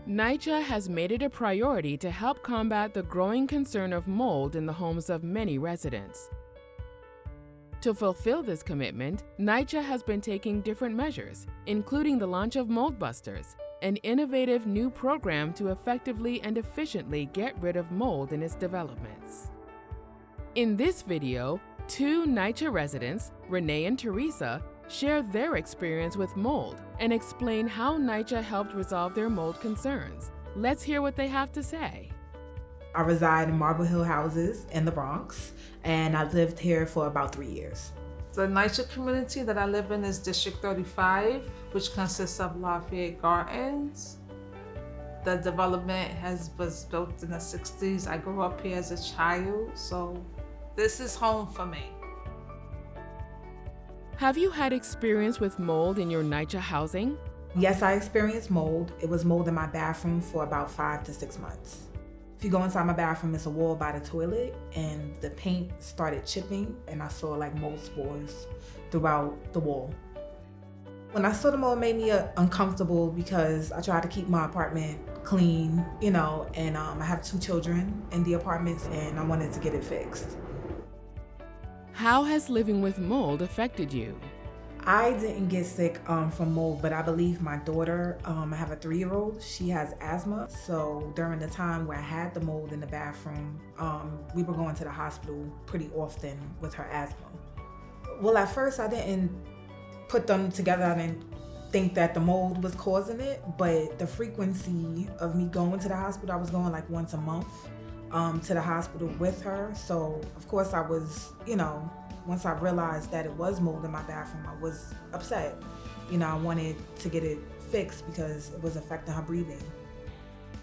NYCHA has made it a priority to help combat the growing concern of mold in the homes of many residents. To fulfill this commitment, NYCHA has been taking different measures, including the launch of Mold Busters, an innovative new program to effectively and efficiently get rid of mold in its developments. In this video, two NYCHA residents, Renee and Theresa, share their experience with mold and explain how NYCHA helped resolve their mold concerns. Let's hear what they have to say. I reside in Marble Hill houses in the Bronx, and I've lived here for about 3 years. The NYCHA community that I live in is District 35, which consists of Lafayette Gardens. The development was built in the 60s. I grew up here as a child, so this is home for me. Have you had experience with mold in your NYCHA housing? Yes, I experienced mold. It was mold in my bathroom for about 5 to 6 months. If you go inside my bathroom, it's a wall by the toilet, and the paint started chipping, and I saw like mold spores throughout the wall. When I saw the mold, it made me uncomfortable because I tried to keep my apartment clean, and I have 2 children in the apartments, and I wanted to get it fixed. How has living with mold affected you? I didn't get sick from mold, but I believe my daughter, I have a 3-year-old, she has asthma. So during the time where I had the mold in the bathroom, we were going to the hospital pretty often with her asthma. Well, at first I didn't put them together. I didn't think that the mold was causing it, but the frequency of me going to the hospital, I was going like once a month to the hospital with her. So of course I was, once I realized that it was mold in my bathroom, I was upset. I wanted to get it fixed because it was affecting her breathing.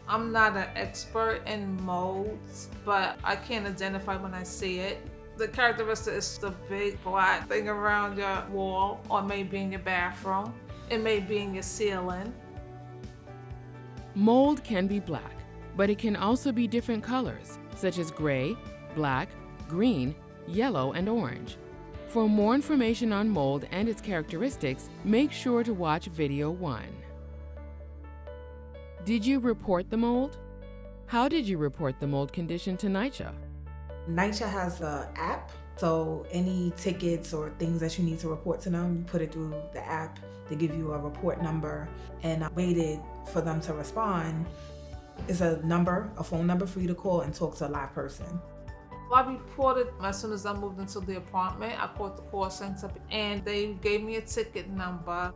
I'm not an expert in molds, but I can identify when I see it. The characteristic is the big black thing around your wall, or maybe in your bathroom. It may be in your ceiling. Mold can be black, but it can also be different colors, such as gray, black, green, yellow, and orange. For more information on mold and its characteristics, make sure to watch video 1. Did you report the mold? How did you report the mold condition to NYCHA? NYCHA has an app, so any tickets or things that you need to report to them, you put it through the app. They give you a report number, and I waited for them to respond. It's a phone number for you to call and talk to a live person. I reported as soon as I moved into the apartment. I called the call center and they gave me a ticket number.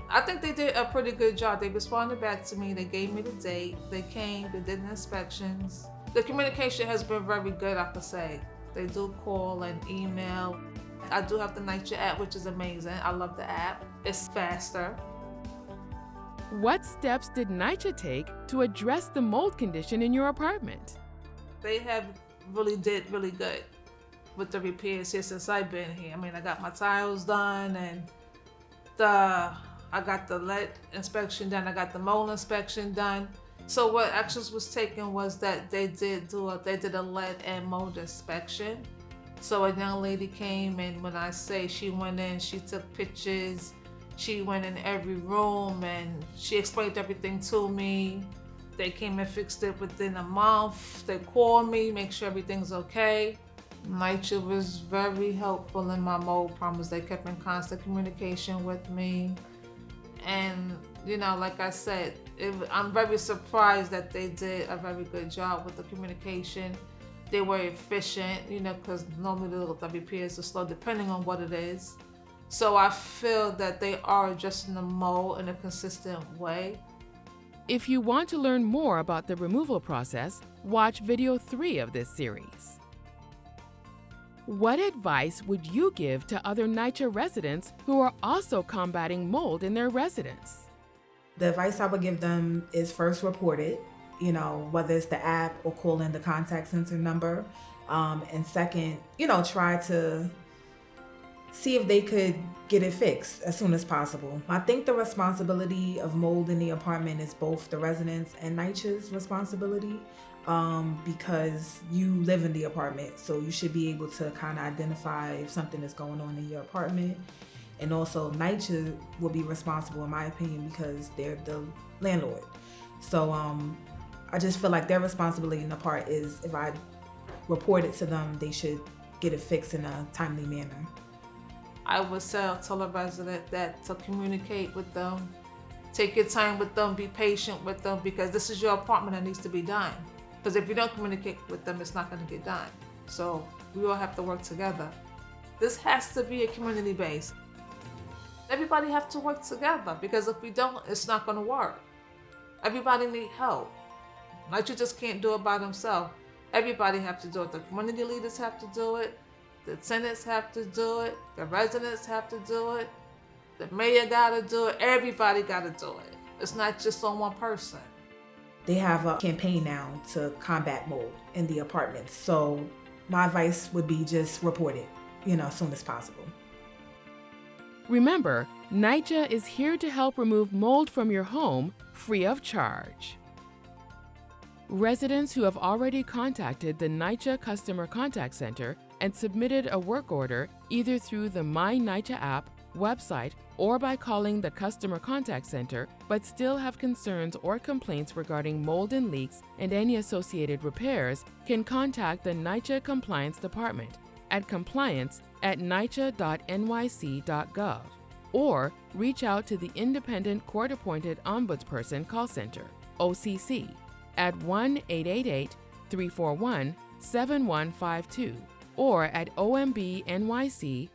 I think they did a pretty good job. They responded back to me. They gave me the date. They came, they did the inspections. The communication has been very good, I could say. They do call and email. I do have the NYCHA app, which is amazing. I love the app. It's faster. What steps did NYCHA take to address the mold condition in your apartment? They have did really good with the repairs here since I've been here. I got my tiles done, and I got the lead inspection done. I got the mold inspection done. So what actions was taken was that they did a lead and mold inspection. So a young lady came, and when I say she went in, she took pictures. She went in every room and she explained everything to me. They came and fixed it within a month. They called me, make sure everything's okay. NYCHA was very helpful in my mold problems. They kept in constant communication with me. And, like I said, I'm very surprised that they did a very good job with the communication. They were efficient, because normally the repairs are slow depending on what it is. So I feel that they are addressing the mold in a consistent way. If you want to learn more about the removal process, watch video 3 of this series. What advice would you give to other NYCHA residents who are also combating mold in their residence? The advice I would give them is first report it, whether it's the app or call in the contact center number. And second, try to see if they could get it fixed as soon as possible. I think the responsibility of mold in the apartment is both the residents and NYCHA's responsibility, because you live in the apartment, so you should be able to kind of identify if something is going on in your apartment. And also NYCHA will be responsible, in my opinion, because they're the landlord. So I just feel like their responsibility in the part is if I report it to them, they should get it fixed in a timely manner. I would tell a resident that to communicate with them, take your time with them, be patient with them, because this is your apartment that needs to be done. Because if you don't communicate with them, it's not going to get done. So we all have to work together. This has to be a community base. Everybody have to work together, because if we don't, it's not going to work. Everybody need help. NYCHA just can't do it by themselves. Everybody have to do it. The community leaders have to do it. The tenants have to do it. The residents have to do it. The mayor got to do it. Everybody got to do it. It's not just on one person. They have a campaign now to combat mold in the apartments. So my advice would be just report it, as soon as possible. Remember, NYCHA is here to help remove mold from your home free of charge. Residents who have already contacted the NYCHA Customer Contact Center and submitted a work order either through the My NYCHA app, website, or by calling the Customer Contact Center but still have concerns or complaints regarding mold and leaks and any associated repairs can contact the NYCHA Compliance Department at compliance@nycha.nyc.gov or reach out to the Independent Court-Appointed Ombudsperson Call Center, OCC, at 1-888-341-7152 or at ombnyc.com.